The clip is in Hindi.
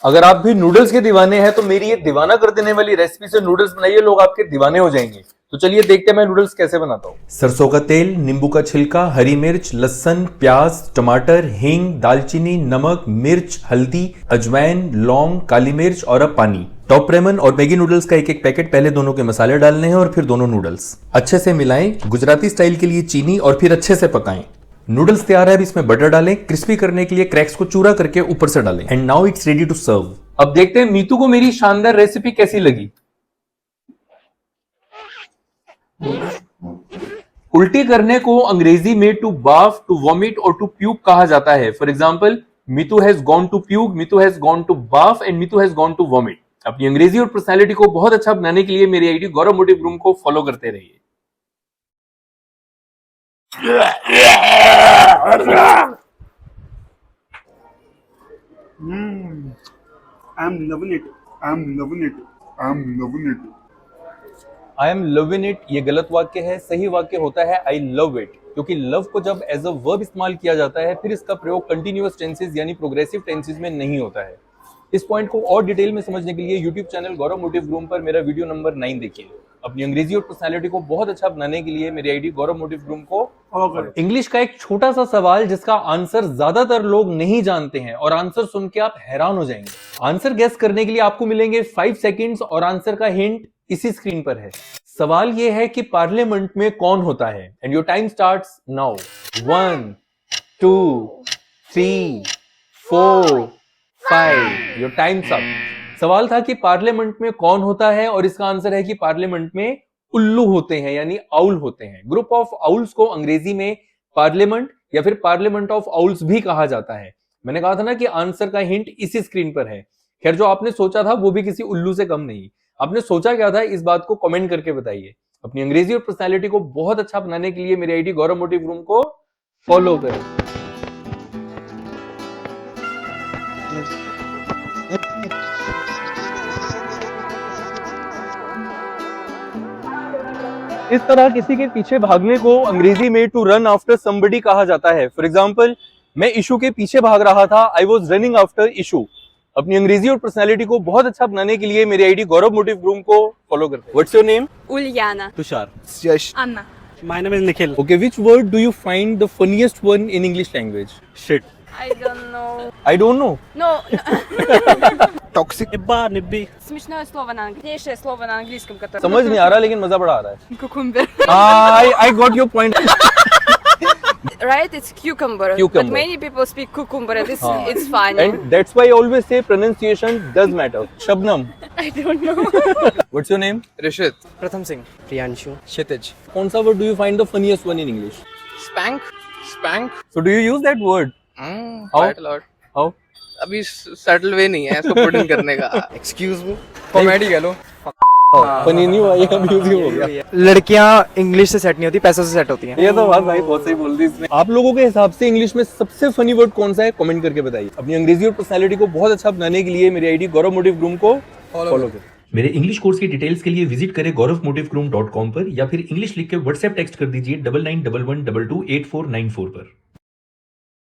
अगर आप भी नूडल्स के दीवाने हैं तो मेरी ये दीवाना कर देने वाली रेसिपी से नूडल्स बनाइए, लोग आपके दीवाने हो जाएंगे। तो चलिए देखते हैं मैं नूडल्स कैसे बनाता हूँ। सरसों का तेल, नींबू का छिलका, हरी मिर्च, लहसुन, प्याज, टमाटर, हींग, दालचीनी, नमक, मिर्च, हल्दी, अजवाइन, लौंग, काली मिर्च और अब पानी। टॉप रेमन और मैगी नूडल्स का एक एक पैकेट, पहले दोनों के मसाले डालने हैं और फिर दोनों नूडल्स अच्छे से मिलाएं। गुजराती स्टाइल के लिए चीनी और फिर अच्छे से पकाएं। नूडल्स तैयार है, अब इसमें बटर डालें। क्रिस्पी करने के लिए क्रैक्स को चूरा करके ऊपर से डालें। And now it's ready to serve. अब देखते हैं मीतू को मेरी शानदार रेसिपी कैसी लगी। उल्टी करने को अंग्रेजी में टू बाफ, टू वॉमिट और टू प्यूक कहा जाता है। For example, Meetu has gone to puke, Meetu has gone to बाफ and Meetu has gone to vomit. अपनी अंग्रेजी और पर्सनैलिटी को बहुत अच्छा बनाने के लिए मेरी आईडी गौरव मोटिव रूम को फॉलो करते रहिए। I'm loving it. I'm loving it. I'm loving it. I am loving it ये गलत वाक्य है, सही वाक्य होता है आई लव इट, क्योंकि लव को जब एज अ वर्ब इस्तेमाल किया जाता है फिर इसका प्रयोग कंटिन्यूअस टेंसेस यानी प्रोग्रेसिव टेंसेस में नहीं होता है। इस पॉइंट को और डिटेल में समझने के लिए यूट्यूब चैनल गौरव मोटिव रूम पर मेरा वीडियो नंबर 9 देखिए। अपनी अंग्रेजी और पर्सनैलिटी को बहुत अच्छा बनाने के लिए मेरी आईडी गौरव मोटिव रूम को फॉलो करें। इंग्लिश का एक छोटा सा सवाल जिसका आंसर ज्यादातर लोग नहीं जानते हैं और आंसर सुन के आप हैरान हो जाएंगे। आंसर गेस करने के लिए आपको मिलेंगे 5 सेकंड्स और आंसर का हिंट इसी स्क्रीन पर है। सवाल यह है कि पार्लियामेंट में कौन होता है? And your time starts now. 1 2 3 4 5 your time's up. सवाल था कि पार्लियामेंट में कौन होता है और इसका आंसर है कि पार्लियामेंट में उल्लू होते हैं यानी आउल होते हैं। ग्रुप ऑफ आउल्स को अंग्रेजी में पार्लियामेंट या फिर पार्लियामेंट ऑफ आउल्स भी कहा जाता है। मैंने कहा था ना कि आंसर का हिंट इसी स्क्रीन पर है। खैर, जो आपने सोचा था वो भी किसी उल्लू से कम नहीं। आपने सोचा क्या था, इस बात को कमेंट करके बताइए। अपनी अंग्रेजी और पर्सनैलिटी को बहुत अच्छा बनाने के लिए मेरी आईडी गौरव मोटिव रूम को फॉलो करें। इस तरह किसी के पीछे भागने को अंग्रेजी में टू रन आफ्टर समबडी कहा जाता है। फॉर एग्जाम्पल, मैं इशू के पीछे भाग रहा था, I was running after issue. अपनी अंग्रेजी और पर्सनैलिटी को बहुत अच्छा बनाने के लिए मेरी आईडी गौरव मोटिव रूम को फॉलो करते हैं। What's your name? Uliana. Tushar. Yash. Anna. My name is Nikhil. Okay, which word do you find the funniest one in English language? Shit. I don't know. I don't know. No. Toxic. Nibba, nibbi. Смешное слово на английском. слово на английском, которое... समझ नहीं आ रहा लेकिन मजा बड़ा आ रहा है। Cucumber. I got your point. Right? It's cucumber. Cucumber. But many people speak cucumber. It's हाँ. it's funny. And that's why I always say pronunciation does matter. Shabnam. I don't know. What's your name? Rishit. Pratham Singh. Priyanshu. क्षितिज. कौन सा word do you find the funniest one in English? Spank. Spank. So do you use that word? How? Quite a lot. How? अभी सेटल वे नहीं है इसको पुट इन करने का। Excuse me. कॉमेडी कह लो। फनी नहीं हुआ, ये अब्यूज हो गया। लड़कियां इंग्लिश से सेट नहीं होती, पैसों से सेट होती हैं। ये तो बात भाई बहुत सही बोल दी इसने। आप लोगों के हिसाब से इंग्लिश में सबसे फनी वर्ड कौन सा है? कमेंट करके बताइए। अपनी अंग्रेजी और पर्सनैलिटी को बहुत अच्छा बनाने के लिए मेरी आईडी गौरव मोटिव रूम को फॉलो करें। मेरे इंग्लिश कोर्स की डिटेल्स के लिए विजिट करें gauravmotivgroom.com पर या फिर इंग्लिश लिख के व्हाट्सएप टेक्स्ट कर दीजिए 9911228494 पर।